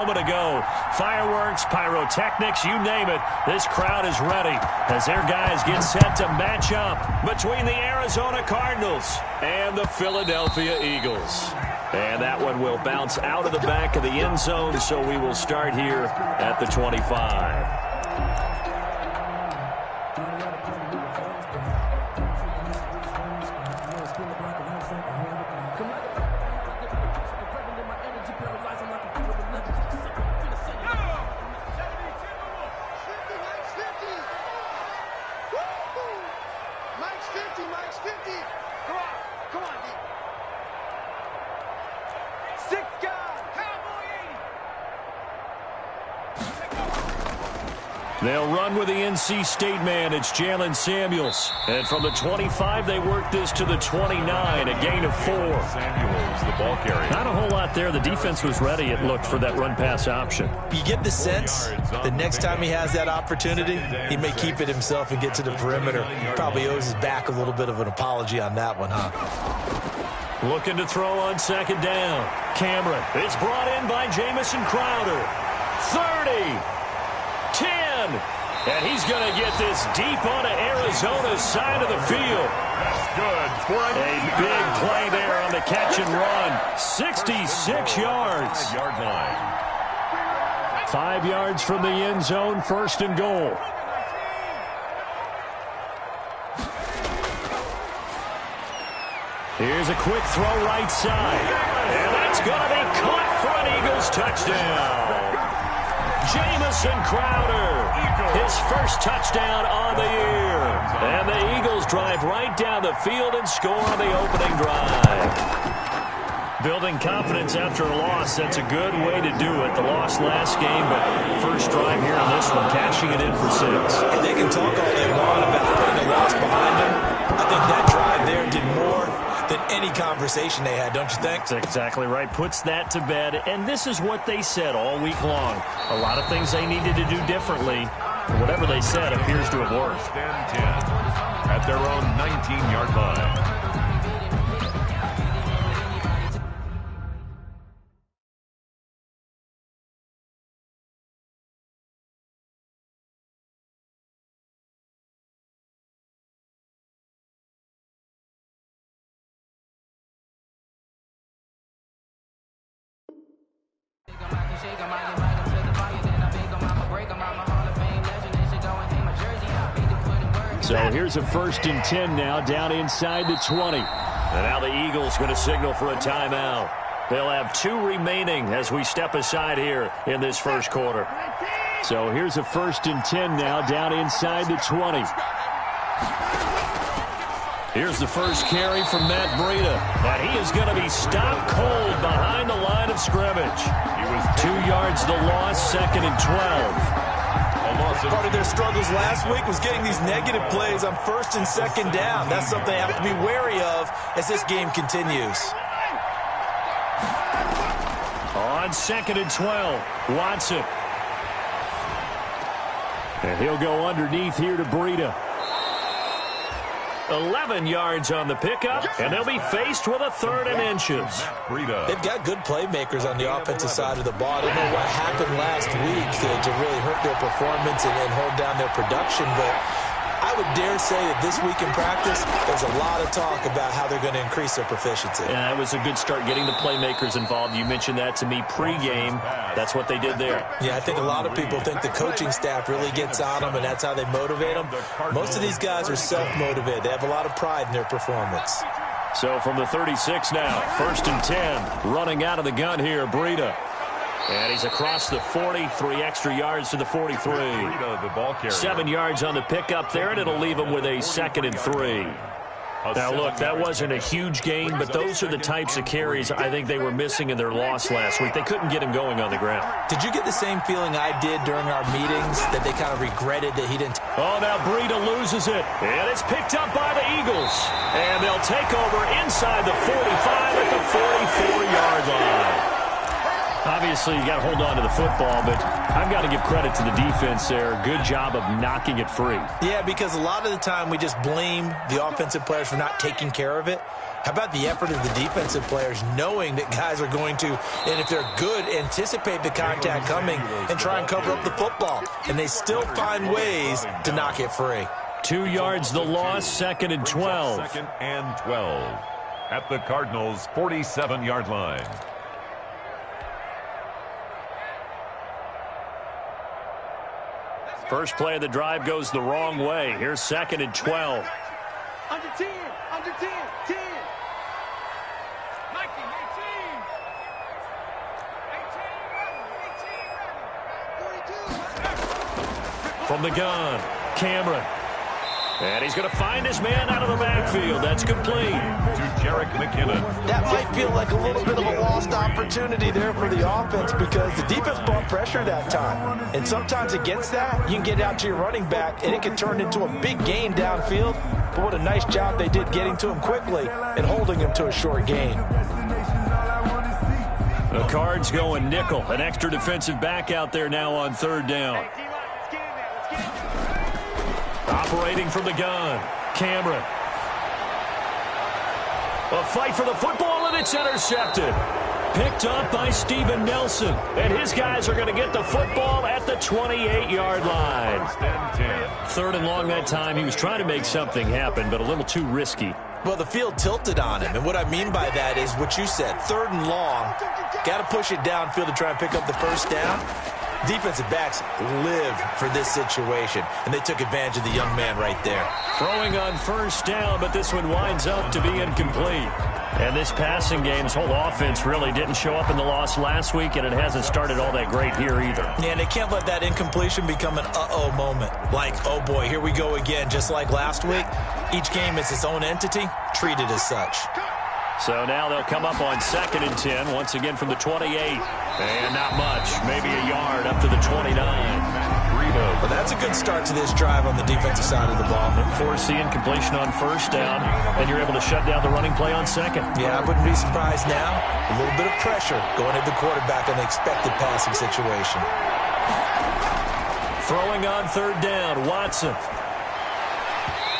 moment ago. Fireworks, pyrotechnics, you name it. This crowd is ready as their guys get set to match up between the Arizona Cardinals and the Philadelphia Eagles. And that one will bounce out of the back of the end zone, so we will start here at the 25. They'll run with the NC State man. It's Jalen Samuels. And from the 25, they work this to the 29, a gain of 4. Samuels, the ball carrier. Not a whole lot there. The defense was ready, it looked, for that run-pass option. You get the sense the next time he has that opportunity, he may keep it himself and get to the perimeter. Probably owes his back a little bit of an apology on that one, huh? Looking to throw on second down. Cameron. It's brought in by Jamison Crowder. 30. 10, and he's going to get this deep onto Arizona's side of the field. That's good. A big play there on the catch and run. 66 yards. 5-yard line. 5 yards from the end zone, first and goal. Here's a quick throw right side. And that's going to be caught for an Eagles touchdown. Jamison Crowder, his first touchdown on the year. And the Eagles drive right down the field and score on the opening drive. Building confidence after a loss, that's a good way to do it. The loss last game, but first drive here in this one, cashing it in for 6. And they can talk all they want about putting the loss behind them. I think that drive there did more than any conversation they had, don't you think? That's exactly right. Puts that to bed. And this is what they said all week long. A lot of things they needed to do differently. Whatever they said appears to have worked. 10 at their own 19-yard line. So here's a 1st and 10 now, down inside the 20. And now the Eagles going to signal for a timeout. They'll have 2 remaining as we step aside here in this first quarter. So here's a 1st and 10 now, down inside the 20. Here's the first carry from Matt Breida. And he is going to be stopped cold behind the line of scrimmage. He was 2 yards the loss, 2nd and 12. Part of their struggles last week was getting these negative plays on 1st and 2nd down. That's something they have to be wary of as this game continues. On 2nd and 12, Watson. And he'll go underneath here to Breida. 11 yards on the pickup, and they'll be faced with a 3rd and inches. They've got good playmakers on the offensive side of the ball. I don't know what happened last week to really hurt their performance and hold down their production, but I would dare say that this week in practice, there's a lot of talk about how they're going to increase their proficiency. Yeah, that was a good start getting the playmakers involved. You mentioned that to me pregame. That's what they did there. Yeah, I think a lot of people think the coaching staff really gets on them, and that's how they motivate them. Most of these guys are self-motivated. They have a lot of pride in their performance. So from the 36 now, 1st and 10, running out of the gun here, Breida. And he's across the 40, 3 extra yards to the 43. 7 yards on the pickup there, and it'll leave him with a 2nd and 3. Now, look, that wasn't a huge gain, but those are the types of carries I think they were missing in their loss last week. They couldn't get him going on the ground. Did you get the same feeling I did during our meetings, that they kind of regretted that he didn't? Oh, now Breida loses it, and it's picked up by the Eagles. And they'll take over inside the 45 at the 44-yard line. Obviously, you got to hold on to the football, but I've got to give credit to the defense there. Good job of knocking it free. Yeah, because a lot of the time we just blame the offensive players for not taking care of it. How about the effort of the defensive players knowing that guys are going to, and if they're good, anticipate the contact coming and try and cover up the football. And they still find ways to knock it free. 2 yards the loss, 2nd and 12. 2nd and 12 at the Cardinals' 47-yard line. First play of the drive goes the wrong way. Here's 2nd and 12. Under 10, under 10, 10. 19, 18. From the gun, Cameron. And he's going to find his man out of the backfield. That's complete. To Jerick McKinnon. That might feel like a little bit of a lost opportunity there for the offense because the defense brought pressure that time. And sometimes against that, you can get out to your running back, and it can turn into a big gain downfield. But what a nice job they did getting to him quickly and holding him to a short gain. The Cards going nickel. An extra defensive back out there now on 3rd down. Operating from the gun, Cameron. A fight for the football, and it's intercepted. Picked up by Steven Nelson. And his guys are going to get the football at the 28-yard line. 3rd and long that time. He was trying to make something happen, but a little too risky. Well, the field tilted on him, and what I mean by that is what you said. 3rd and long, got to push it downfield to try and pick up the first down. Defensive backs live for this situation, and they took advantage of the young man right there. Throwing on 1st down, but this one winds up to be incomplete. And this passing game's whole offense really didn't show up in the loss last week, and it hasn't started all that great here either. Yeah, and they can't let that incompletion become an uh-oh moment. Like, oh boy, here we go again, just like last week. Each game is its own entity, treated as such. So now they'll come up on 2nd and 10, once again from the 28. And not much, maybe a yard up to the 29. Well, that's a good start to this drive on the defensive side of the ball. Force the incompletion on 1st down, and you're able to shut down the running play on 2nd. Yeah, I wouldn't be surprised now. A little bit of pressure going at the quarterback in the expected passing situation. Throwing on 3rd down, Watson.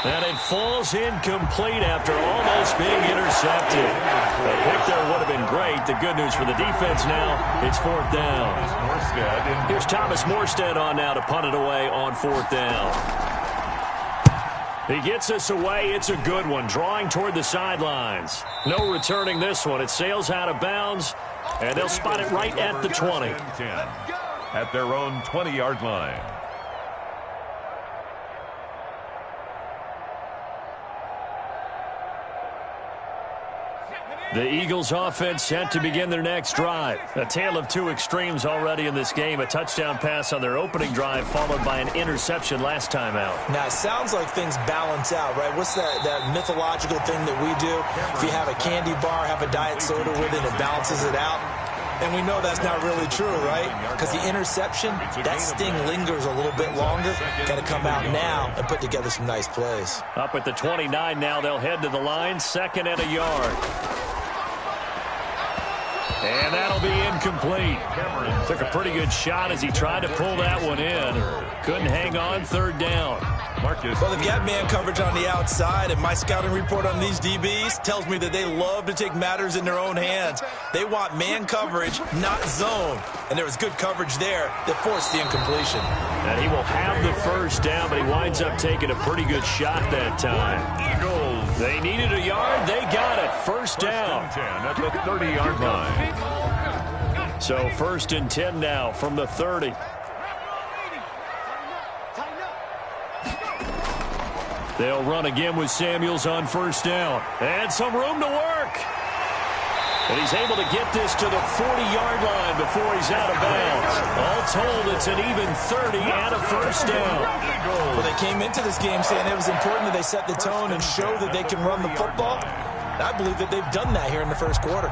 And it falls incomplete after almost being intercepted. The pick there would have been great. The good news for the defense now, it's 4th down. Here's Thomas Morstead on now to punt it away on 4th down. He gets us away. It's a good one, drawing toward the sidelines. No returning this one. It sails out of bounds, and they'll spot it right at the 20. At their own 20-yard line. The Eagles offense set to begin their next drive. A tale of two extremes already in this game. A touchdown pass on their opening drive followed by an interception last time out. Now, it sounds like things balance out, right? What's that mythological thing that we do? If you have a candy bar, have a diet soda with it, it balances it out. And we know that's not really true, right? Because the interception, that sting lingers a little bit longer. Got to come out now and put together some nice plays. Up at the 29 now, they'll head to the line. 2nd and a yard. And that'll be incomplete. Took a pretty good shot as he tried to pull that one in. Couldn't hang on. 3rd down. Well, they've got man coverage on the outside, and my scouting report on these DBs tells me that they love to take matters in their own hands. They want man coverage, not zone. And there was good coverage there that forced the incompletion. And he will have the 1st down, but he winds up taking a pretty good shot that time. Eagles. They needed a yard. They got it. 1st down. 10 at the 30-yard line. So 1st and 10 now from the 30. They'll run again with Samuels on 1st down. And some room to work. And he's able to get this to the 40-yard line before he's out of bounds. All told, it's an even 30 and a 1st down. Well, they came into this game saying it was important that they set the tone and show that they can run the football. I believe that they've done that here in the 1st quarter.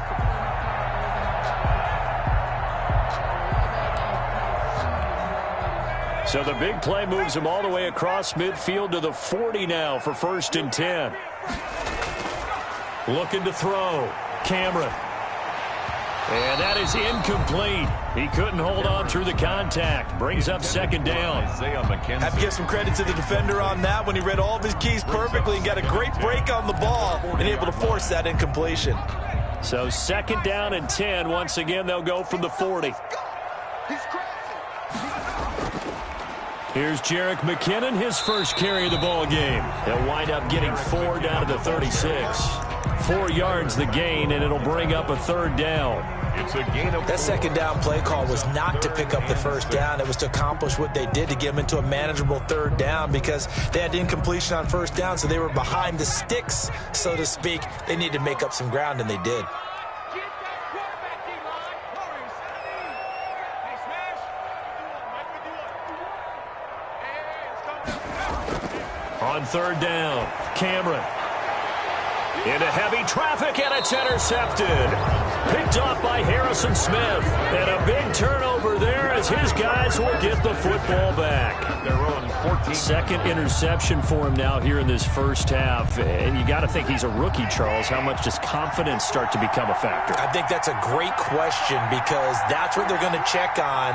So the big play moves him all the way across midfield to the 40 now for 1st and 10. Looking to throw. Cameron. And that is incomplete. He couldn't hold on through the contact. Brings up second down. Have to give some credit to the defender on that when he read all of his keys perfectly and got a great break on the ball and able to force that incompletion. So second down and 10. Once again, they'll go from the 40. Here's Jerick McKinnon, his first carry of the ball game. They'll wind up getting 4 down to the 36. 4 yards the gain, and it'll bring up a third down. It's a gain of 4. That second down play call was not to pick up the first down. It was to accomplish what they did to get them into a manageable third down because they had incompletion on first down, so they were behind the sticks, so to speak. They needed to make up some ground, and they did. On third down, Cameron. Into heavy traffic, and it's intercepted. Picked off by Harrison Smith. And a big turnover there as his guys will get the football back. Second interception for him now here in this first half. And you got to think he's a rookie, Charles. How much does confidence start to become a factor? I think that's a great question because that's what they're going to check on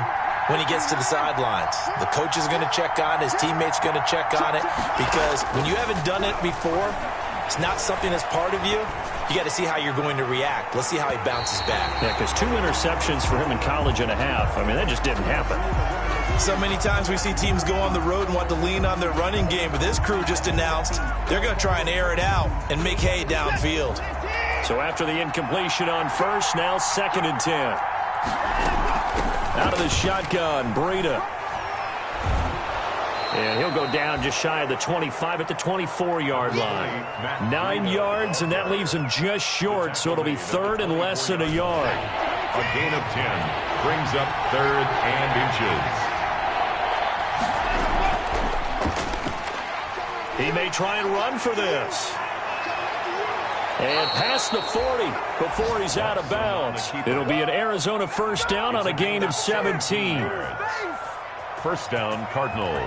when he gets to the sidelines. The coach is going to check on, his teammates going to check on it, because when you haven't done it before, it's not something that's part of you. You got to see how you're going to react. Let's see how he bounces back. Yeah, because 2 interceptions for him in college and a half. I mean, that just didn't happen. So many times we see teams go on the road and want to lean on their running game, but this crew just announced they're going to try and air it out and make hay downfield. So after the incompletion on first, now second and 10. Out of the shotgun, Breida. And he'll go down just shy of the 25 at the 24-yard line. 9 yards, and that leaves him just short, so it'll be third and less than a yard. A gain of 10 brings up third and inches. He may try and run for this. And past the 40 before he's out of bounds. It'll be an Arizona first down on a gain of 17. First down, Cardinals.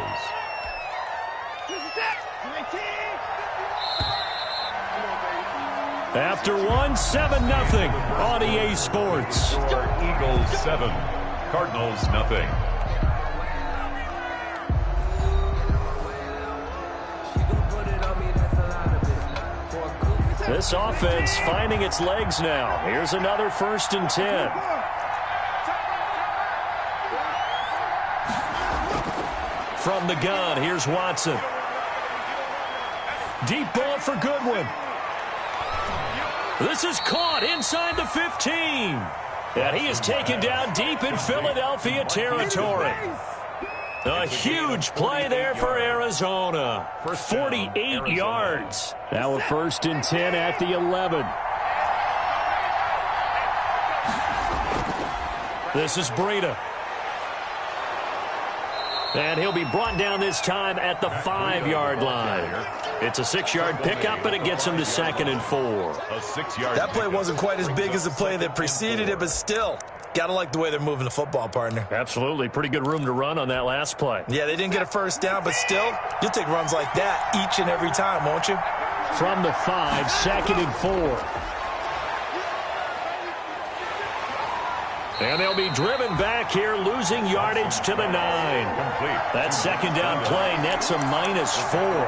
After one, 7-0 on EA Sports. Eagles 7, Cardinals nothing. This offense finding its legs now. Here's another first and 10. From the gun, here's Watson. Deep ball for Goodwin. This is caught inside the 15. And he is taken down deep in Philadelphia territory. A huge play there for Arizona. 48 yards. Now a first and 10 at the 11. This is Breida. And he'll be brought down this time at the 5-yard line. It's a 6-yard pickup, and it gets him to second and 4. That play wasn't quite as big as the play that preceded it, but still, gotta like the way they're moving the football, partner. Absolutely. Pretty good room to run on that last play. Yeah, they didn't get a first down, but still, you'll take runs like that each and every time, won't you? From the 5, second and 4. And they'll be driven back here, losing yardage to the 9. That second down play nets a -4.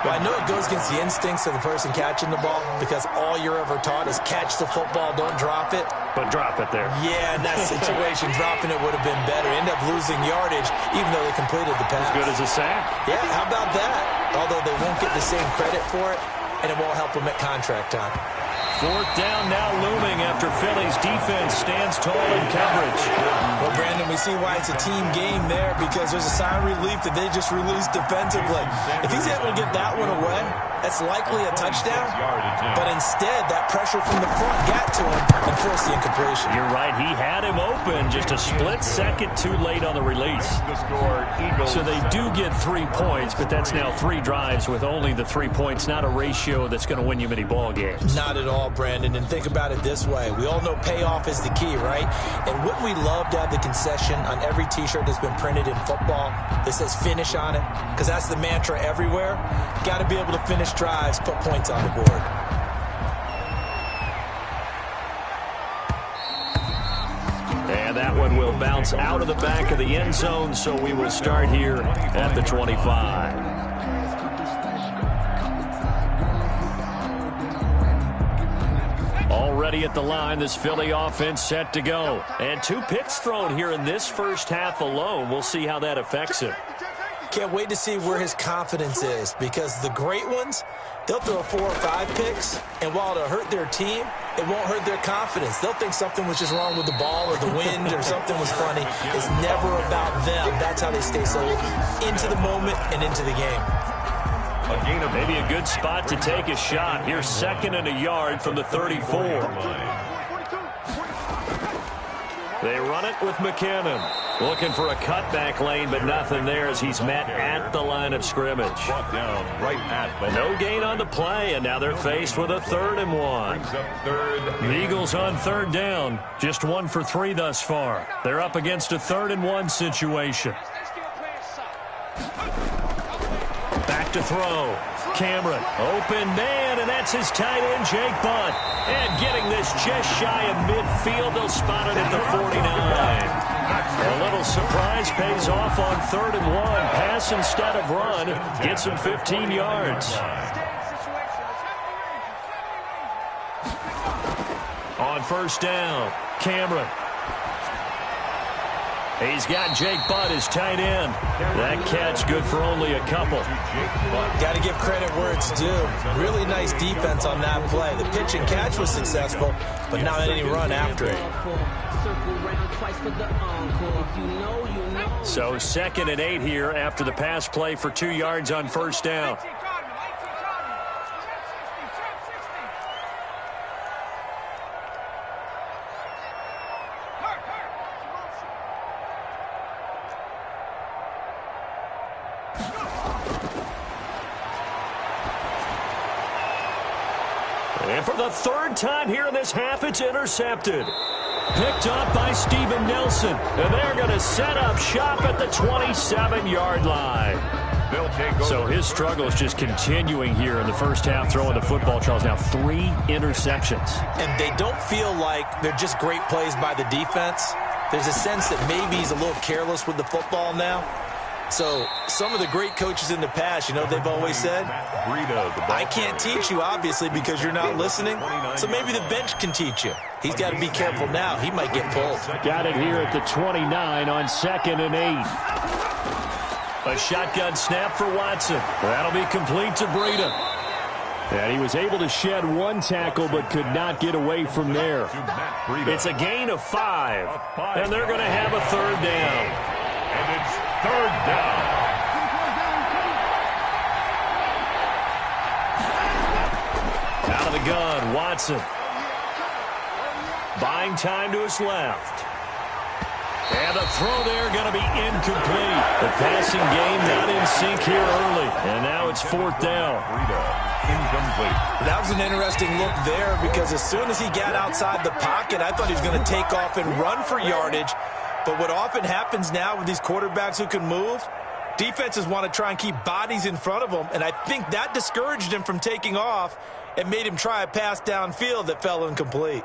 Well, I know it goes against the instincts of the person catching the ball because all you're ever taught is catch the football, don't drop it. But drop it there. Yeah, in that situation, dropping it would have been better. End up losing yardage, even though they completed the pass. As good as a sack. Yeah, how about that? Although they won't get the same credit for it, and it won't help them at contract time. Fourth down now looming after Philly's defense stands tall in coverage. Well, Brandon, we see why it's a team game there because there's a sigh of relief that they just released defensively. If he's able to get that one away, that's likely a touchdown. But instead, that pressure from the front got to him and forced the incompletion. You're right. He had him open just a split second too late on the release. So they do get 3 points, but that's now 3 drives with only the 3 points. Not a ratio that's going to win you many ball games. Not at all, Brandon. And think about it this way. We all know payoff is the key, right? And wouldn't we love to have the concession on every T-shirt that's been printed in football that says finish on it? Because that's the mantra everywhere. Got to be able to finish drives, put points on the board. that one will bounce out of the back of the end zone, so we will start here at the 25. Already at the line, this Philly offense set to go. And 2 picks thrown here in this first half alone. We'll see how that affects him. Can't wait to see where his confidence is, because the great ones, they'll throw 4 or 5 picks, and while it'll hurt their team, it won't hurt their confidence. They'll think something was just wrong with the ball or the wind or something was funny. It's never about them. That's how they stay so into the moment and into the game. Maybe a good spot to take a shot. Here's 2nd and a yard from the 34. They run it with McKinnon. Looking for a cutback lane, but nothing there as he's met at the line of scrimmage. Brought down right at the No gain on the play, and now they're faced with a 3rd and 1. The Eagles on 3rd down. Just 1 for 3 thus far. They're up against a 3rd and 1 situation. Back to throw. Cameron, open man, and that's his tight end, Jake Butt. And getting this just shy of midfield, they'll spot it at the 49. A little surprise pays off on 3rd and 1. Pass instead of run. Gets him 15 yards. On 1st down, Cameron. He's got Jake Butt as tight end. That catch good for only a couple. Got to give credit where it's due. Really nice defense on that play. The pitch and catch was successful, but not any run after it. So 2nd and 8 here after the pass play for 2 yards on 1st down. And for the 3rd time here in this half, it's intercepted. Picked up by Steven Nelson. And they're going to set up shop at the 27-yard line. So his struggle is just continuing here in the first half, throwing the football. Charles, now 3 interceptions. And they don't feel like they're just great plays by the defense. There's a sense that maybe he's a little careless with the football now. So some of the great coaches in the past, you know, they've always said, I can't teach you, obviously, because you're not listening. So maybe the bench can teach you. He's got to be careful now. He might get pulled. Got it here at the 29 on 2nd and 8. A shotgun snap for Watson. That'll be complete to Breida. And he was able to shed 1 tackle but could not get away from there. It's a gain of 5. And they're going to have a 3rd down. And it's 3rd down. Out of the gun, Watson. Buying time to his left. And the throw there going to be incomplete. The passing game not in sync here early. And now it's 4th down. Incomplete. That was an interesting look there, because as soon as he got outside the pocket, I thought he was going to take off and run for yardage. But what often happens now with these quarterbacks who can move, defenses want to try and keep bodies in front of them, and I think that discouraged him from taking off and made him try a pass downfield that fell incomplete.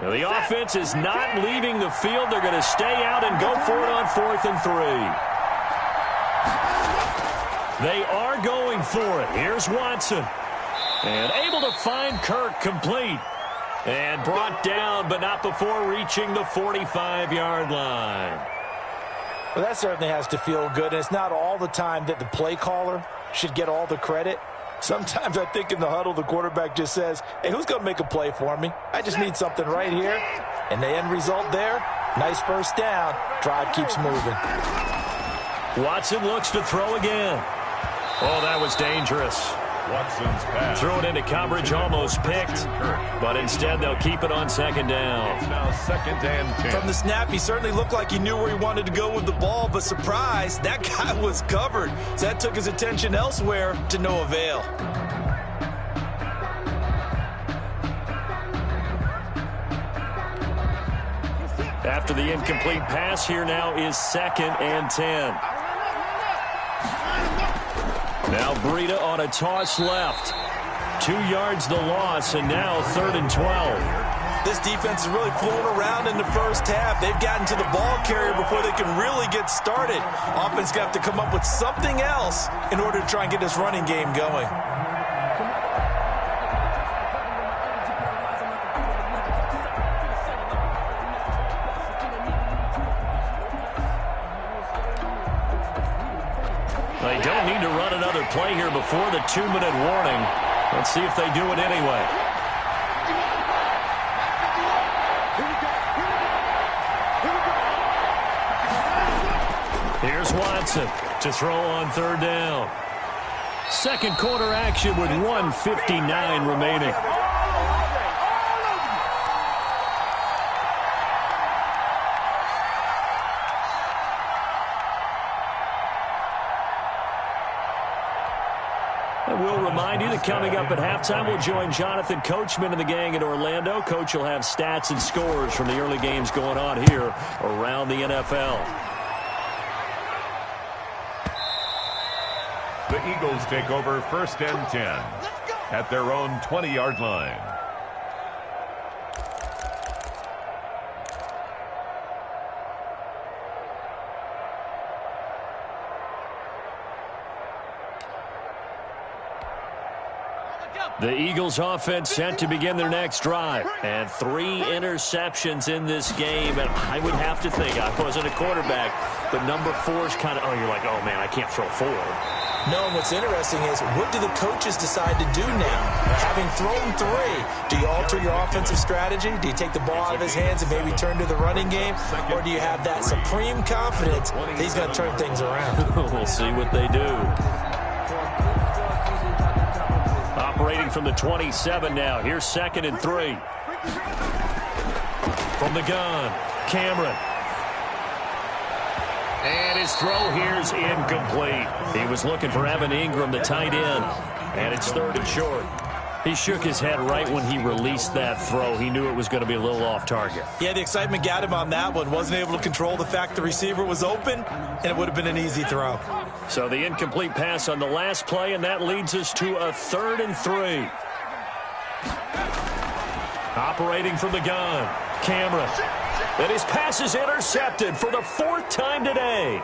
The offense is not leaving the field. They're going to stay out and go for it on 4th and 3. They are going for it. Here's Watson. And able to find Kirk complete. And brought down, but not before reaching the 45-yard line. Well, that certainly has to feel good. And it's not all the time that the play caller should get all the credit. Sometimes I think in the huddle, the quarterback just says, hey, who's going to make a play for me? I just need something right here. And the end result there, nice first down. Drive keeps moving. Watson looks to throw again. Oh, that was dangerous. Watson's pass. Threw it into coverage, almost picked, but instead they'll keep it on 2nd down. It's now 2nd and 10. From the snap, he certainly looked like he knew where he wanted to go with the ball, but surprise, that guy was covered. So that took his attention elsewhere to no avail. After the incomplete pass, here now is 2nd and 10. Now Breida on a toss left. 2 yards the loss, and now 3rd and 12. This defense is really flown around in the first half. They've gotten to the ball carrier before they can really get started. Offense got to come up with something else in order to try and get this running game going. They don't need to run another play here before the 2-minute warning. Let's see if they do it anyway. Here's Watson to throw on 3rd down. Second quarter action with 1:59 remaining. We'll remind you that coming up at halftime, we'll join Jonathan Coachman and the gang in Orlando. Coach will have stats and scores from the early games going on here around the NFL. The Eagles take over 1st and 10 at their own 20-yard line. The Eagles offense set to begin their next drive. And 3 interceptions in this game. And I would have to think, I wasn't a quarterback, but number 4 is kind of, oh, you're like, oh, man, I can't throw 4. No, and what's interesting is, what do the coaches decide to do now? Having thrown 3, do you alter your offensive strategy? Do you take the ball out of his hands and maybe turn to the running game? Or do you have that supreme confidence that he's going to turn things around? We'll see what they do. Operating from the 27 now. Here's 2nd and 3. From the gun, Cameron. And his throw here's incomplete. He was looking for Evan Ingram, the tight end. And it's 3rd and short. He shook his head right when he released that throw. He knew it was going to be a little off target. Yeah, the excitement got him on that one. Wasn't able to control the fact the receiver was open, and it would have been an easy throw. So the incomplete pass on the last play, and that leads us to a 3rd and 3. Operating from the gun, Cameron. And his pass is intercepted for the 4th time today.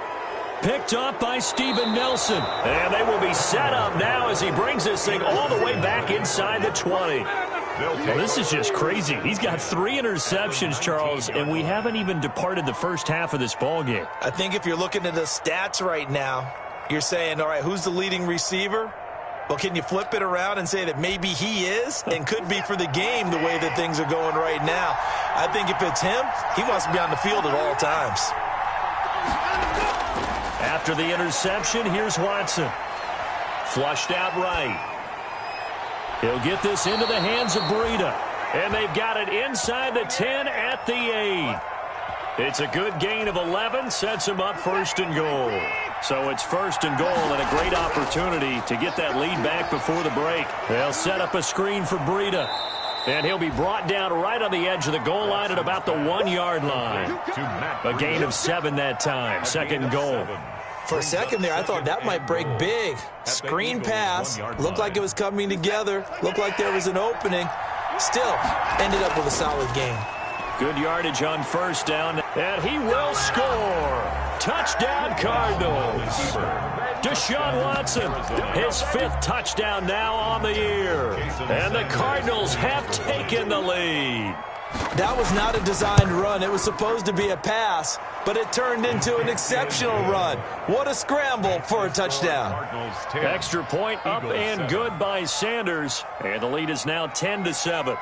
Picked up by Steven Nelson. And they will be set up now as he brings this thing all the way back inside the 20. Well, this is just crazy. He's got 3 interceptions, Charles, and we haven't even departed the first half of this ballgame. I think if you're looking at the stats right now, you're saying, all right, who's the leading receiver? Well, can you flip it around and say that maybe he is and could be for the game the way that things are going right now? I think if it's him, he wants to be on the field at all times. After the interception, here's Watson. Flushed out right. He'll get this into the hands of Breida. And they've got it inside the 10 at the 8. It's a good gain of 11, sets him up 1st and goal. So it's 1st and goal and a great opportunity to get that lead back before the break. They'll set up a screen for Breida. And he'll be brought down right on the edge of the goal line at about the 1-yard line. A gain of 7 that time, 2nd and goal. For a second there, I thought that might break big. Screen pass, looked like it was coming together, looked like there was an opening. Still, ended up with a solid gain. Good yardage on first down, and he will score. Touchdown, Cardinals. Deshaun Watson, his 5th touchdown now on the year. And the Cardinals have taken the lead. That was not a designed run. It was supposed to be a pass, but it turned into an exceptional run. What a scramble for a touchdown. Extra point up and good by Sanders. And the lead is now 10-7.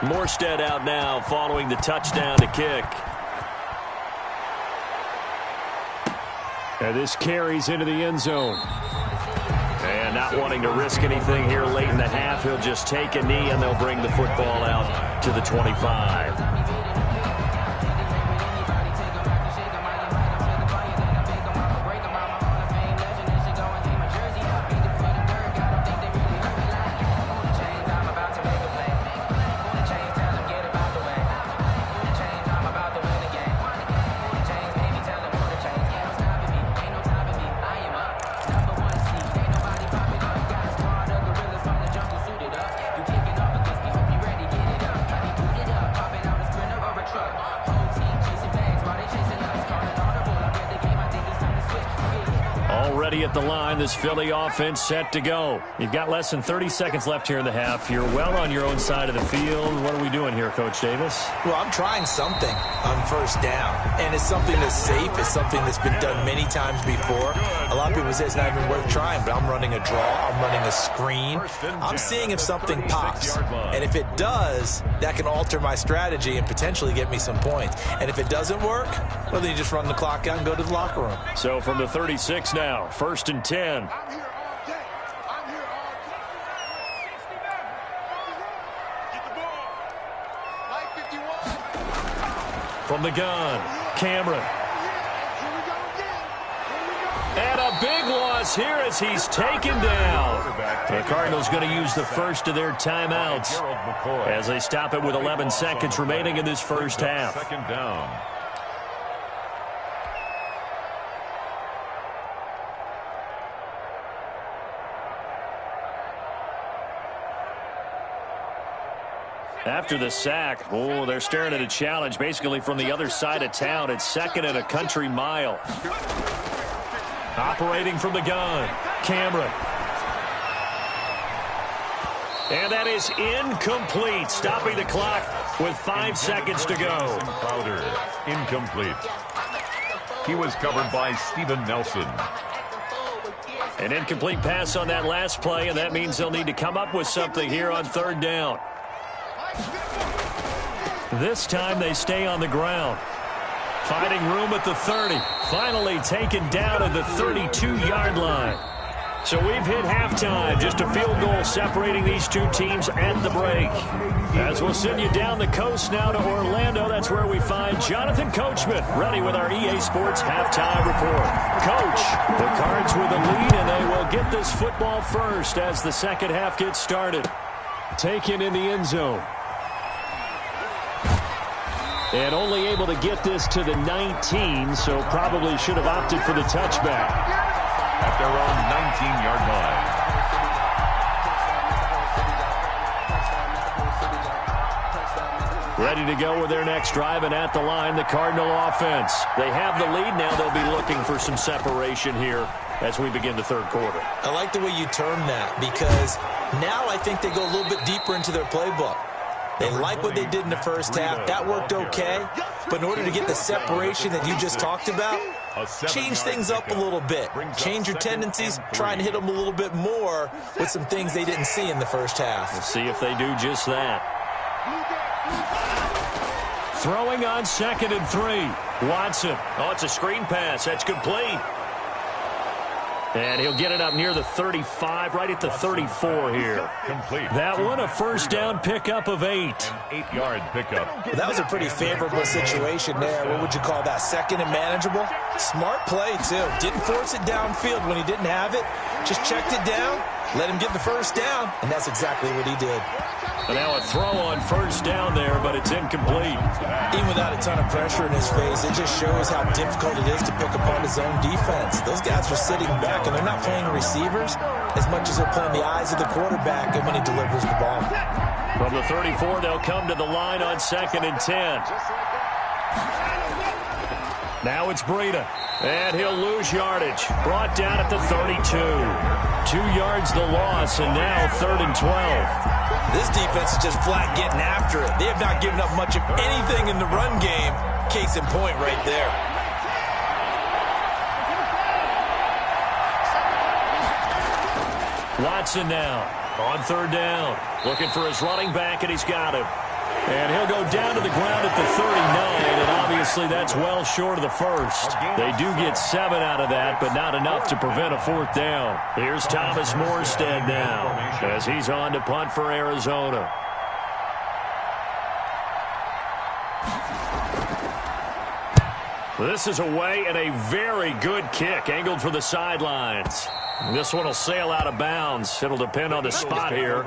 Morstead out now following the touchdown to kick. And this carries into the end zone. And not wanting to risk anything here late in the half, he'll just take a knee and they'll bring the football out to the 25. At the line, this Philly offense set to go. You've got less than 30 seconds left here in the half. You're well on your own side of the field. What are we doing here, Coach Davis? Well, I'm trying something on first down, and it's something that's safe. It's something that's been done many times before. A lot of people say it's not even worth trying, but I'm running a draw. I'm running a screen. I'm seeing if something pops, and if it does, that can alter my strategy and potentially get me some points. And if it doesn't work, well, then you just run the clock out and go to the locker room. So from the 36 now, 1st and 10. I'm here all day. I'm here all day. 69. Get the ball. Like 51. From the gun, Cameron. Here we go again. Here we go. And a big loss here as he's taken down. The Cardinals going to use the first of their timeouts as they stop it with 11 seconds remaining in this first half. 2nd down. After the sack, they're staring at a challenge basically from the other side of town. It's 2nd and a country mile. Operating from the gun, Cameron. And that is incomplete, stopping the clock with 5 seconds to go. Crowder, incomplete. He was covered by Steven Nelson. An incomplete pass on that last play, and that means they'll need to come up with something here on 3rd down. This time they stay on the ground. Finding room at the 30. Finally taken down at the 32-yard line. So we've hit halftime. Just a field goal separating these two teams at the break. As we'll send you down the coast now to Orlando, that's where we find Jonathan Coachman, ready with our EA Sports halftime report. Coach, the Cards with a lead, and they will get this football first as the second half gets started. Taken in the end zone. And only able to get this to the 19, so probably should have opted for the touchback. At their own 19-yard line. Ready to go with their next drive, and at the line, the Cardinal offense. They have the lead now. They'll be looking for some separation here as we begin the 3rd quarter. I like the way you term that, because now I think they go a little bit deeper into their playbook. They like what they did in the first half. That worked okay. But in order to get the separation that you just talked about, change things up a little bit. Change your tendencies. Try and hit them a little bit more with some things they didn't see in the first half. We'll see if they do just that. Throwing on 2nd and 3. Watson. Oh, it's a screen pass. That's complete. And he'll get it up near the 35, right at the 34 here. Complete. That one, a first down pickup of 8. An 8-yard pickup. That was a pretty favorable situation there. What would you call that? 2nd and manageable? Smart play, too. Didn't force it downfield when he didn't have it. Just checked it down, let him get the first down, and that's exactly what he did. And now a throw on first down there, but it's incomplete. Even without a ton of pressure in his face, it just shows how difficult it is to pick apart his own defense. Those guys are sitting back, and they're not playing receivers as much as they're playing the eyes of the quarterback and when he delivers the ball. From the 34, they'll come to the line on 2nd and 10. Now it's Breida, and he'll lose yardage. Brought down at the 32. 2 yards the loss, and now 3rd and 12. This defense is just flat getting after it. They have not given up much of anything in the run game. Case in point right there. Watson now on 3rd down. Looking for his running back, and he's got him. And he'll go down to the ground at the 39, and obviously that's well short of the first. They do get 7 out of that, but not enough to prevent a 4th down. Here's Thomas Morstead now as he's on to punt for Arizona. This is away, and a very good kick angled for the sidelines. This one will sail out of bounds. It'll depend on the spot here.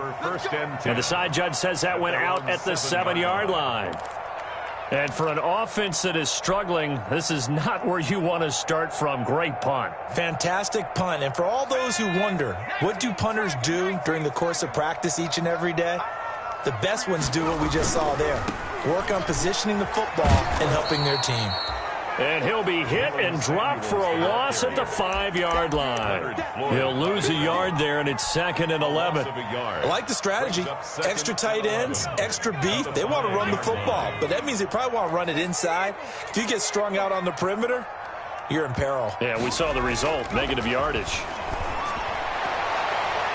And the side judge says that went out at the 7-yard line. And for an offense that is struggling, this is not where you want to start from. Great punt. Fantastic punt. And for all those who wonder, what do punters do during the course of practice each and every day? The best ones do what we just saw there. Work on positioning the football and helping their team. And he'll be hit and dropped for a loss at the 5-yard line. He'll lose a yard there, and it's 2nd and 11. I like the strategy. Extra tight ends, extra beef. They want to run the football, but that means they probably want to run it inside. If you get strung out on the perimeter, you're in peril. Yeah, we saw the result, negative yardage.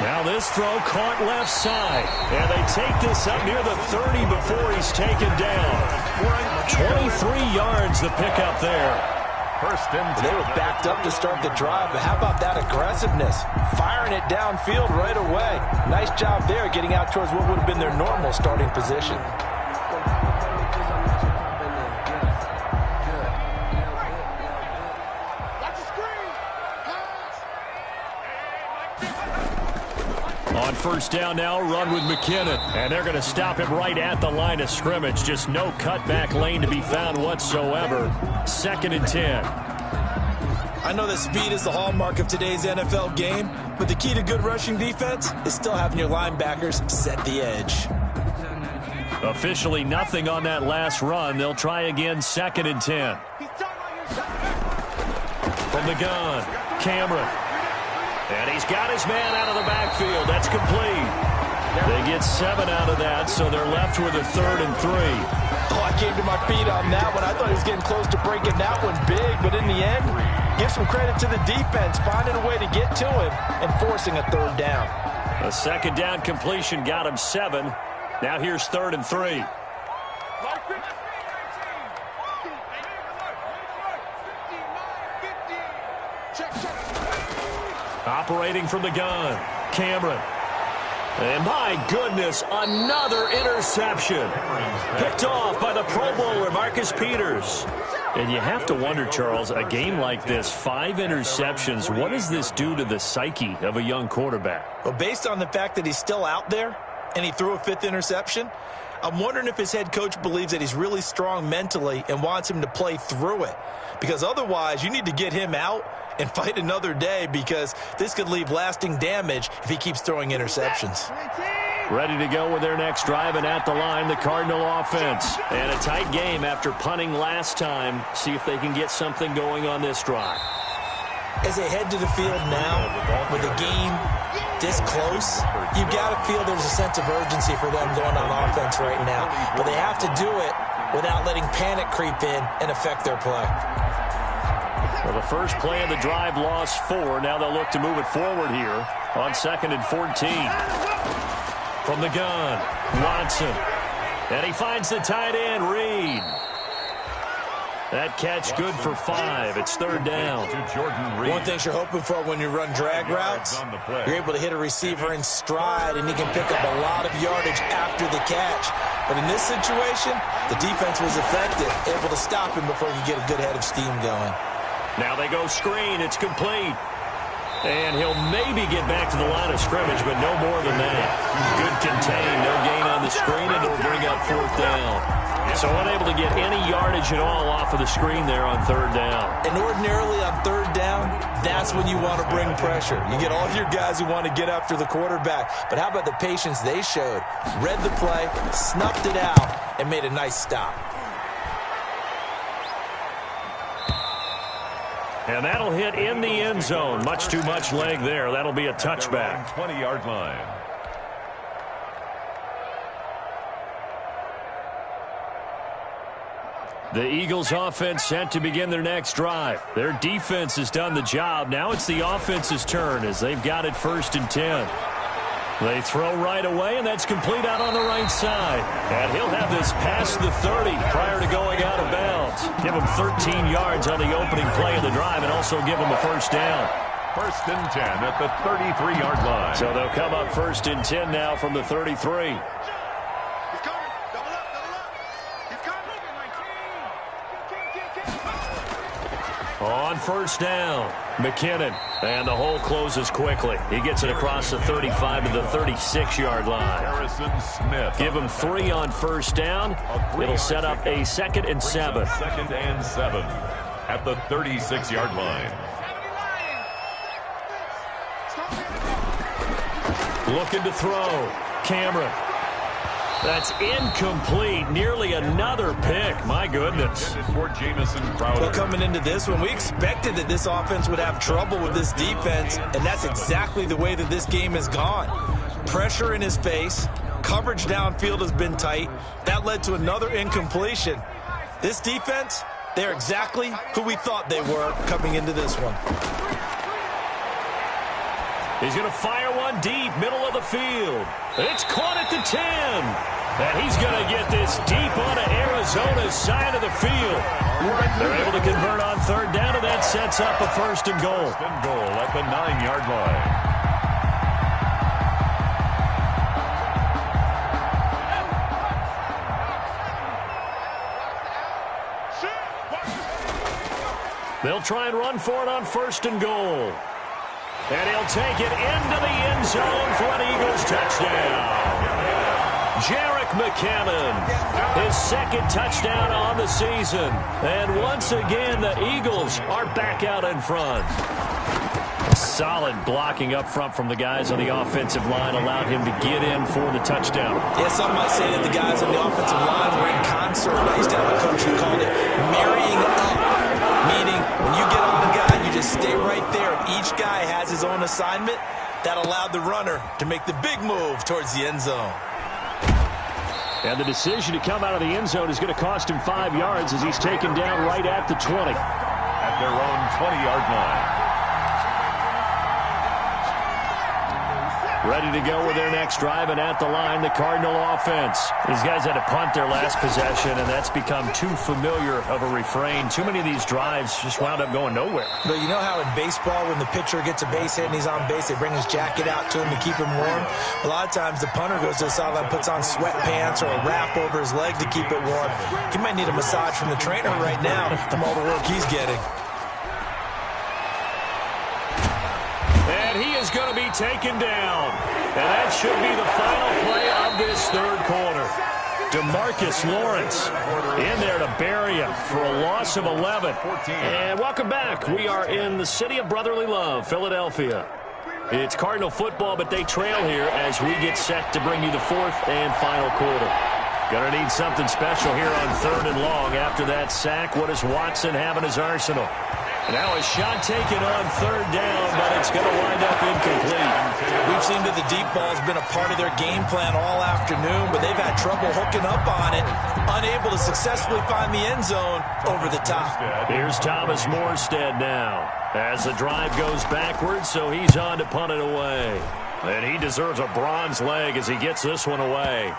Now this throw caught left side. And they take this up near the 30 before he's taken down. 23 yards the pickup there. First and 10. They were backed up to start the drive, but how about that aggressiveness? Firing it downfield right away. Nice job there getting out towards what would have been their normal starting position. On first down now, run with McKinnon. And they're going to stop him right at the line of scrimmage. Just no cutback lane to be found whatsoever. 2nd and 10. I know that speed is the hallmark of today's NFL game, but the key to good rushing defense is still having your linebackers set the edge. Officially nothing on that last run. They'll try again, 2nd and 10. From the gun, Cameron. And he's got his man out of the backfield. That's complete. They get 7 out of that, so they're left with a 3rd and 3. Oh, I came to my feet on that one. I thought he was getting close to breaking that one big, but in the end, give some credit to the defense, finding a way to get to him and forcing a 3rd down. A 2nd down completion got him 7. Now here's 3rd and 3. Operating from the gun, Cameron. And my goodness, another interception. Picked off by the Pro Bowler, Marcus Peters. And you have to wonder, Charles, a game like this, 5 interceptions, what does this do to the psyche of a young quarterback? Well, based on the fact that he's still out there and he threw a 5th interception, I'm wondering if his head coach believes that he's really strong mentally and wants him to play through it. Because otherwise, you need to get him out and fight another day, because this could leave lasting damage if he keeps throwing interceptions. Ready to go with their next drive, and at the line, the Cardinal offense. And a tight game after punting last time. See if they can get something going on this drive. As they head to the field now, with the game this close, you've got to feel there's a sense of urgency for them going on offense right now. But they have to do it without letting panic creep in and affect their play. Well, the first play of the drive lost 4. Now they'll look to move it forward here on 2nd and 14. From the gun, Watson. And he finds the tight end, Reed. That catch good for 5. It's 3rd down. One thing you're hoping for when you run drag routes, you're able to hit a receiver in stride, and he can pick up a lot of yardage after the catch. But in this situation, the defense was effective, able to stop him before he could get a good head of steam going. Now they go screen. It's complete. And he'll maybe get back to the line of scrimmage, but no more than that. Good contain, no gain on the screen, and it'll bring up 4th down. So unable to get any yardage at all off of the screen there on 3rd down. And ordinarily on 3rd down, that's when you want to bring pressure. You get all your guys who want to get after the quarterback. But how about the patience they showed? Read the play, snuffed it out, and made a nice stop. And that'll hit in the end zone. Much too much leg there. That'll be a touchback. 20-yard line. The Eagles offense set to begin their next drive. Their defense has done the job. Now it's the offense's turn as they've got it 1st and 10. They throw right away, and that's complete out on the right side. And he'll have this past the 30 prior to going out of bounds. Give him 13 yards on the opening play of the drive and also give him a 1st down. 1st and 10 at the 33-yard line. So they'll come up 1st and 10 now from the 33. On 1st down, McKinnon, and the hole closes quickly. He gets it across the 35 to the 36-yard line. Harrison Smith. Give him 3 on 1st down. It'll set up a 2nd and 7. 2nd and 7 at the 36-yard line. Looking to throw. Cameron. That's incomplete. Nearly another pick. My goodness. For Jamison Crowder. Well, coming into this one, we expected that this offense would have trouble with this defense, and that's exactly the way that this game has gone. Pressure in his face. Coverage downfield has been tight. That led to another incompletion. This defense, they're exactly who we thought they were coming into this one. He's going to fire one deep, middle of the field. It's caught at the 10. And he's going to get this deep onto Arizona's side of the field. They're able to convert on 3rd down, and that sets up a 1st and goal. 1st and goal at the 9-yard line. They'll try and run for it on 1st and goal. And he'll take it into the end zone for an Eagles touchdown. Jerick McKinnon, his 2nd touchdown on the season. And once again, the Eagles are back out in front. Solid blocking up front from the guys on the offensive line allowed him to get in for the touchdown. Yeah, some might say that the guys on the offensive line were in concert. I used to have a coach who called it marrying up, meaning when you get on a guy, you just stay right there. Each guy has his own assignment. That allowed the runner to make the big move towards the end zone. And the decision to come out of the end zone is going to cost him 5 yards as he's taken down right at the 20. At their own 20-yard line. Ready to go with their next drive, and at the line, the Cardinal offense. These guys had to punt their last possession, and that's become too familiar of a refrain. Too many of these drives just wound up going nowhere. But you know how in baseball, when the pitcher gets a base hit and he's on base, they bring his jacket out to him to keep him warm? A lot of times the punter goes to the sideline, puts on sweatpants or a wrap over his leg to keep it warm. He might need a massage from the trainer right now from all the work he's getting. And he is going to be taken down. And that should be the final play of this 3rd quarter. DeMarcus Lawrence in there to bury him for a loss of 11. And welcome back. We are in the city of brotherly love, Philadelphia. It's Cardinal football, but they trail here as we get set to bring you the 4th and final quarter. Gonna need something special here on 3rd and long. After that sack, what does Watson have in his arsenal? Now a shot taken on 3rd down, but it's going to wind up incomplete. We've seen that the deep ball has been a part of their game plan all afternoon, but they've had trouble hooking up on it, unable to successfully find the end zone over the top. Here's Thomas Morstead now as the drive goes backwards, so he's on to punt it away. And he deserves a bronze leg as he gets this one away.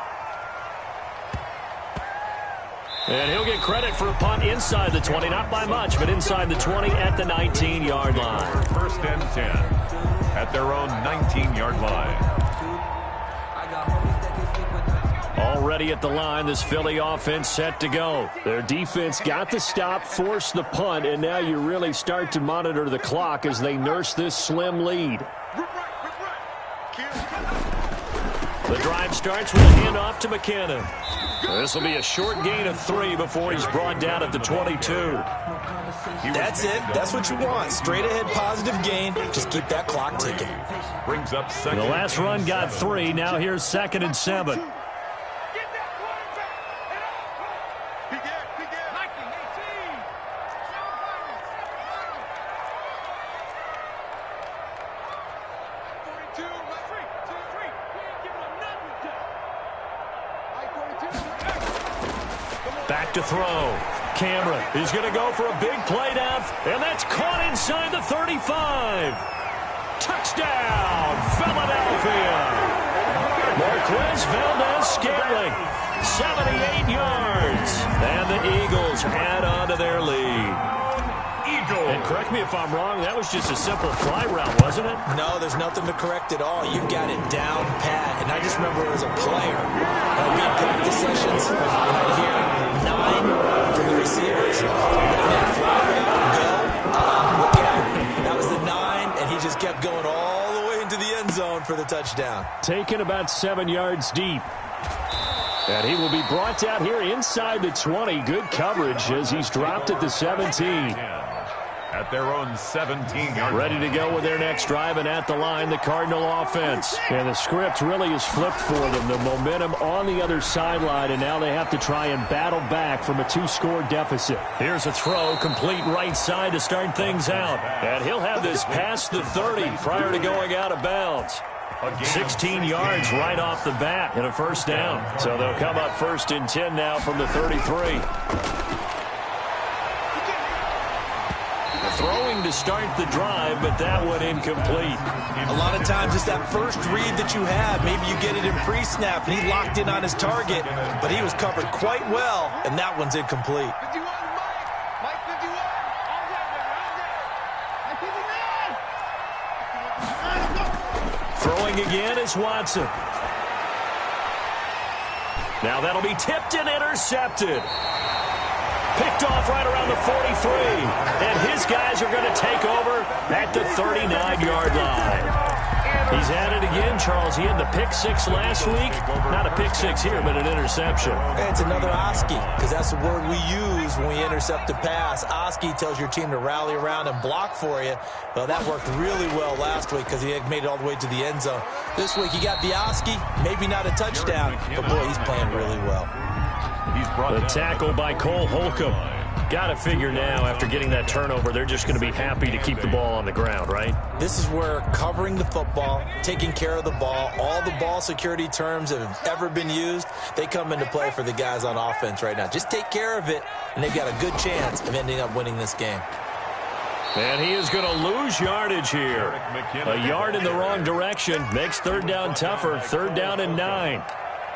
And he'll get credit for a punt inside the 20, not by much, but inside the 20 at the 19-yard line. 1st and 10 at their own 19-yard line. Already at the line, this Philly offense set to go. Their defense got the stop, forced the punt, and now you really start to monitor the clock as they nurse this slim lead. The drive starts with a handoff to McKinnon. This will be a short gain of 3 before he's brought down at the 22. That's it. That's what you want. Straight ahead positive gain. Just keep that clock ticking. Brings up second. The last run got 3. Now here's 2nd and 7. Back to throw. Cameron is going to go for a big play down, and that's caught inside the 35. Touchdown, Philadelphia. Marquez Valdez-Scantling, 78 yards. And the Eagles add on to their lead. And correct me if I'm wrong, that was just a simple fly route, wasn't it? No, there's nothing to correct at all. You've got it down pat. And I just remember as a player, I'd be in practice sessions, and I'd hear 9 from the receivers. And then fly route, go, look out. That was the 9, and he just kept going all the way into the end zone for the touchdown. Taken about 7 yards deep. And he will be brought down here inside the 20. Good coverage as he's dropped at the 17. At their own 17-yard line. Ready to go with their next drive, and at the line, the Cardinal offense. And the script really is flipped for them. The momentum on the other sideline, and now they have to try and battle back from a 2-score deficit. Here's a throw, complete right side to start things out. And he'll have this past the 30 prior to going out of bounds. 16 yards right off the bat and a first down. So they'll come up 1st and 10 now from the 33. Throwing to start the drive, but that one incomplete. A lot of times it's that first read that you have. Maybe you get it in pre-snap, and he locked in on his target, but he was covered quite well, and that one's incomplete. Throwing again is Watson. Now that'll be tipped and intercepted. Picked off right around the 43. And his guys are going to take over at the 39-yard line. He's at it again, Charles. He had the pick 6 last week. Not a pick 6 here, but an interception. It's another Oski, because that's the word we use when we intercept a pass. Oski tells your team to rally around and block for you. Well, that worked really well last week because he had made it all the way to the end zone. This week he got the Oski, maybe not a touchdown, but boy, he's playing really well. The tackle by Cole Holcomb. Got to figure now, after getting that turnover, they're just going to be happy to keep the ball on the ground, right? This is where covering the football, taking care of the ball, all the ball security terms that have ever been used, they come into play for the guys on offense right now. Just take care of it, and they've got a good chance of ending up winning this game. And he is going to lose yardage here. A yard in the wrong direction makes 3rd down tougher. 3rd down and 9.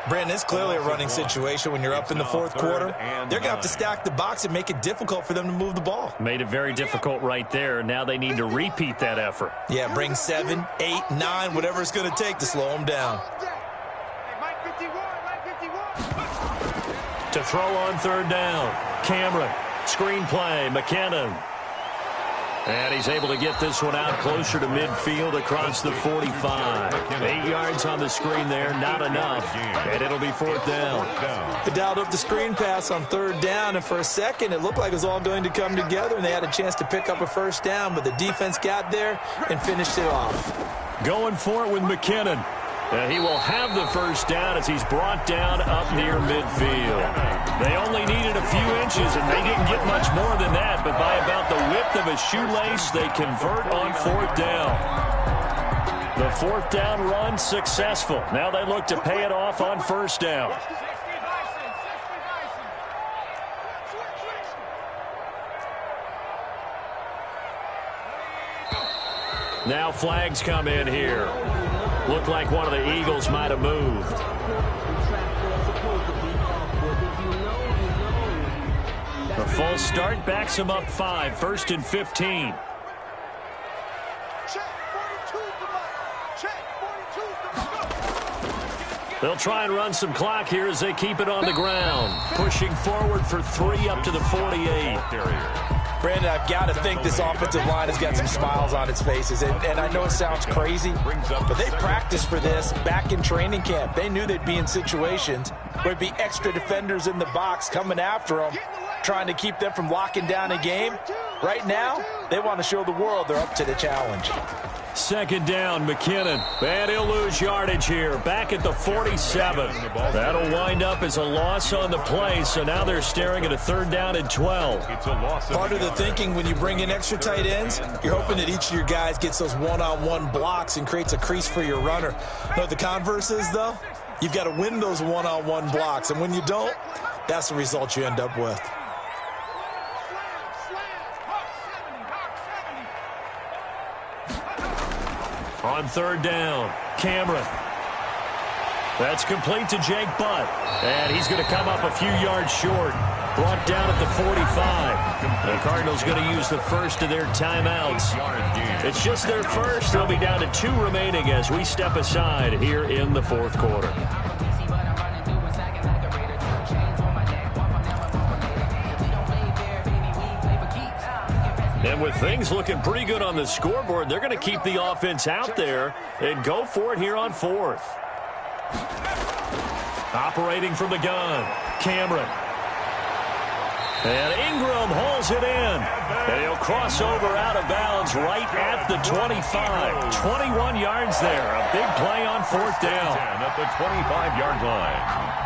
Brandon, it's clearly a running situation when you're up in the 4th quarter. They're going to have to stack the box and make it difficult for them to move the ball. Made it very difficult right there. Now they need to repeat that effort. Yeah, bring 7, 8, 9, whatever it's going to take to slow them down. To throw on 3rd down. Cameron. Screen play. McKinnon. And he's able to get this one out closer to midfield across the 45. 8 yards on the screen there, not enough. And it'll be 4th down. They dialed up the screen pass on 3rd down, and for a second it looked like it was all going to come together, and they had a chance to pick up a first down, but the defense got there and finished it off. Going for it with McKinnon. And he will have the first down as he's brought down up near midfield. They only needed a few inches, and they didn't get much more than that. But by about the width of a shoelace, they convert on 4th down. The 4th down run successful. Now they look to pay it off on 1st down. Now flags come in here. Looked like one of the Eagles might have moved. The false start backs him up 5. 1st and 15. They'll try and run some clock here as they keep it on the ground. Pushing forward for 3 up to the 48. Brandon, I've got to think this offensive line has got some smiles on its faces. And I know it sounds crazy, but they practiced for this back in training camp. They knew they'd be in situations where there'd be extra defenders in the box coming after them, trying to keep them from locking down a game. Right now, they want to show the world they're up to the challenge. Second down, McKinnon. And he'll lose yardage here. Back at the 47. That'll wind up as a loss on the play, so now they're staring at a 3rd down and 12. Part of the thinking when you bring in extra tight ends, you're hoping that each of your guys gets those one-on-one blocks and creates a crease for your runner. But the converse is, though, you've got to win those one-on-one blocks, and when you don't, that's the result you end up with. On 3rd down, Cameron. That's complete to Jake Butt. And he's going to come up a few yards short. Brought down at the 45. The Cardinals going to use the first of their timeouts. It's just their first. They'll be down to 2 remaining as we step aside here in the 4th quarter. And with things looking pretty good on the scoreboard, they're going to keep the offense out there and go for it here on 4th. Operating from the gun, Cameron. And Ingram holds it in. And he'll cross over out of bounds right at the 25. 21 yards there. A big play on 4th down. At the 25-yard line.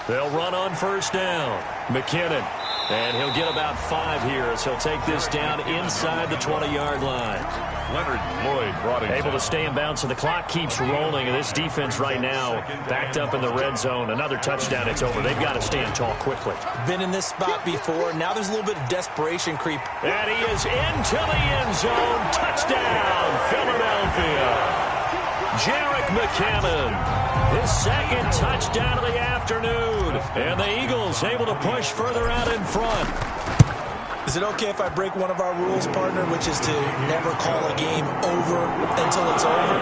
They'll run on 1st down. McKinnon. And he'll get about 5 here as he'll take this down inside the 20-yard line. Leonard Floyd brought it. Able to stay in bounds, so the clock keeps rolling. And this defense right now backed up in the red zone. Another touchdown, it's over. They've got to stand tall quickly. Been in this spot before. Now there's a little bit of desperation creep. And he is into the end zone. Touchdown, Philadelphia. Jerick McKinnon, his 2nd touchdown of the afternoon. And the Eagles able to push further out in front. Is it okay if I break one of our rules, partner, which is to never call a game over until it's over?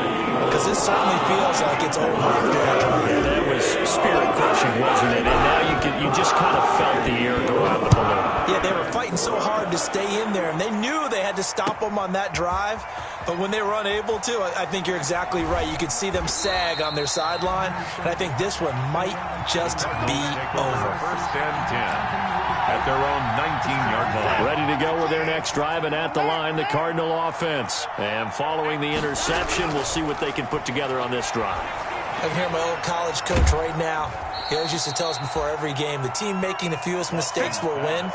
Because this certainly feels like it's over after that drive. Yeah, that was spirit-crushing, wasn't it? And now you just kind of felt the air go out of the balloon. Yeah, they were fighting so hard to stay in there, and they knew they had to stop them on that drive. But when they were unable to, I think you're exactly right. You could see them sag on their sideline, and I think this one might just be over. 1st and 10 at their own 19-yard line. Ready to go with their next drive, and at the line, the Cardinal offense. And following the interception, we'll see what they can put together on this drive. I can hear my old college coach right now. He always used to tell us before every game, the team making the fewest mistakes will win.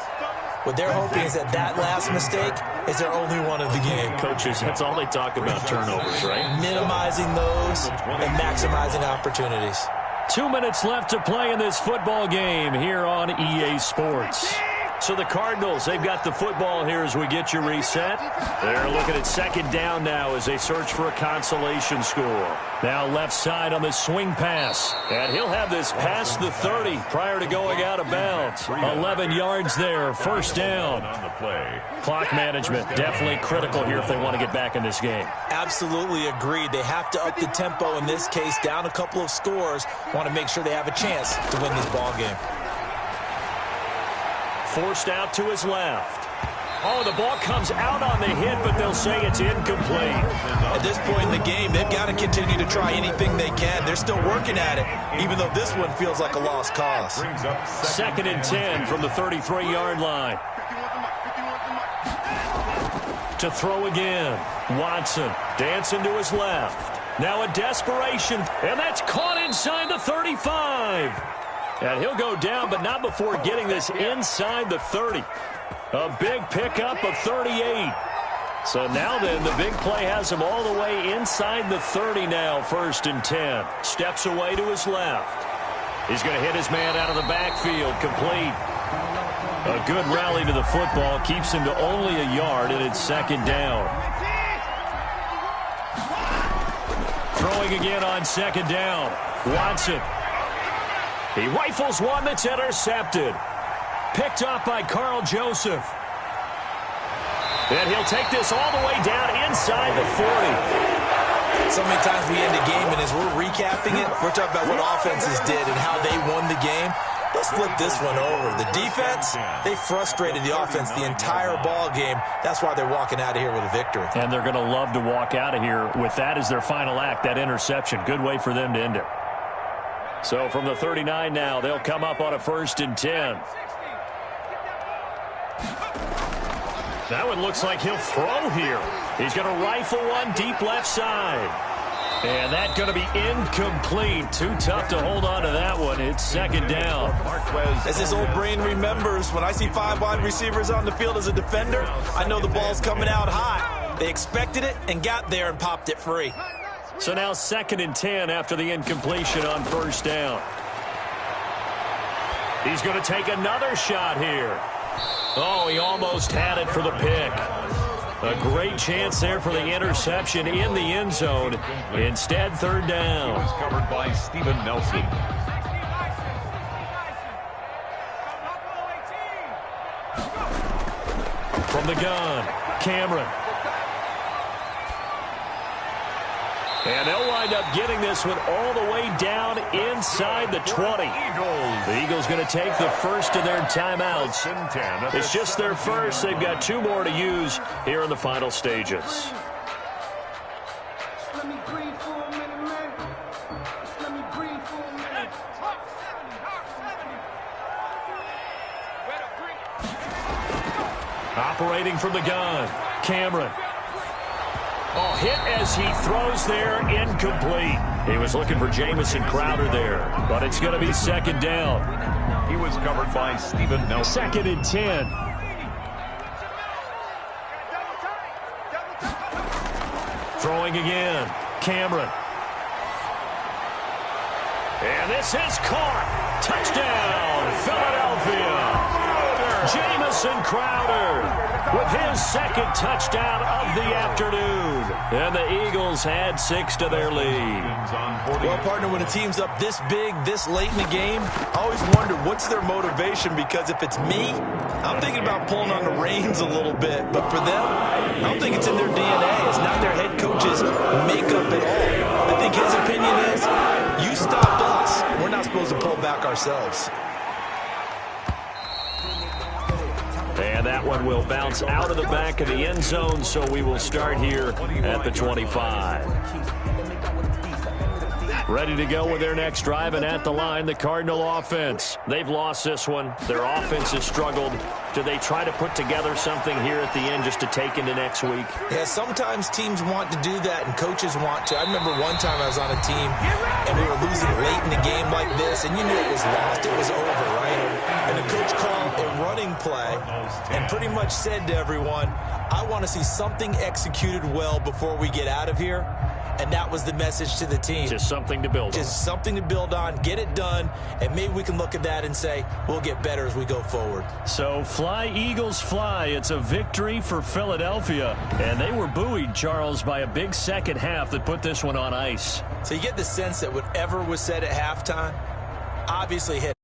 What they're hoping is that last mistake is their only one of the game. Coaches, that's all they talk about, turnovers, right? Minimizing those and maximizing opportunities. 2 minutes left to play in this football game here on EA Sports. So the Cardinals, they've got the football here as we get you reset. They're looking at 2nd down now as they search for a consolation score. Now left side on the swing pass. And he'll have this past the 30 prior to going out of bounds. 11 yards there, 1st down. On the play. Clock management, definitely critical here if they want to get back in this game. Absolutely agreed. They have to up the tempo in this case, down a couple of scores. Want to make sure they have a chance to win this ball game. Forced out to his left. Oh, the ball comes out on the hit, but they'll say it's incomplete. At this point in the game, they've got to continue to try anything they can. They're still working at it, even though this one feels like a lost cause. 2nd and 10 from the 33-yard line. To throw again. Watson dancing to his left. Now a desperation, and that's caught inside the 35. And he'll go down, but not before getting this inside the 30. A big pickup of 38. So now then, the big play has him all the way inside the 30 now, 1st and 10. Steps away to his left. He's going to hit his man out of the backfield, complete. A good rally to the football keeps him to only a yard, and it's 2nd down. Throwing again on 2nd down. Watson. He rifles one that's intercepted. Picked off by Carl Joseph. And he'll take this all the way down inside the 40. So many times we end a game, and as we're recapping it, we're talking about what offenses did and how they won the game. Let's flip this one over. The defense, they frustrated the offense the entire ball game. That's why they're walking out of here with a victory. And they're going to love to walk out of here with that as their final act, that interception. Good way for them to end it. So from the 39 now, they'll come up on a 1st and 10. That one looks like he'll throw here. He's going to rifle one deep left side. And that's going to be incomplete. Too tough to hold on to that one. It's 2nd down. As his old brain remembers, when I see 5 wide receivers on the field as a defender, I know the ball's coming out hot. They expected it and got there and popped it free. So now 2nd and 10 after the incompletion on 1st down. He's going to take another shot here. Oh, he almost had it for the pick. A great chance there for the interception in the end zone. Instead, 3rd down. He was covered by Steven Nelson. From the gun, Cameron. And they'll wind up getting this one all the way down inside the 20. The Eagles going to take the first of their timeouts. It's just their first. They've got 2 more to use here in the final stages. Operating from the gun, Cameron. Oh, hit as he throws there, incomplete. He was looking for Jamison Crowder there, but it's going to be 2nd down. He was covered by Steven Nelson. 2nd and 10. Throwing again, Cameron. And this is caught. Touchdown, Philadelphia. Jamison Crowder with his 2nd touchdown of the afternoon. And the Eagles add 6 to their lead. Well, partner, when a team's up this big, this late in the game, I always wonder what's their motivation, because if it's me, I'm thinking about pulling on the reins a little bit. But for them, I don't think it's in their DNA. It's not their head coach's makeup at all. I think his opinion is, you stopped us. We're not supposed to pull back ourselves. And that one will bounce out of the back of the end zone, so we will start here at the 25. Ready to go with their next drive, and at the line, the Cardinal offense. They've lost this one. Their offense has struggled. Do they try to put together something here at the end just to take into next week? Yeah, sometimes teams want to do that, and coaches want to. I remember one time I was on a team, and we were losing late in the game like this, and you knew it was lost. It was over, right? And the coach called a running play and pretty much said to everyone, I want to see something executed well before we get out of here. And that was the message to the team. Just something to build on. Just something to build on, get it done, and maybe we can look at that and say, we'll get better as we go forward. So fly, Eagles, fly. It's a victory for Philadelphia. And they were buoyed, Charles, by a big 2nd half that put this one on ice. So you get the sense that whatever was said at halftime obviously hit.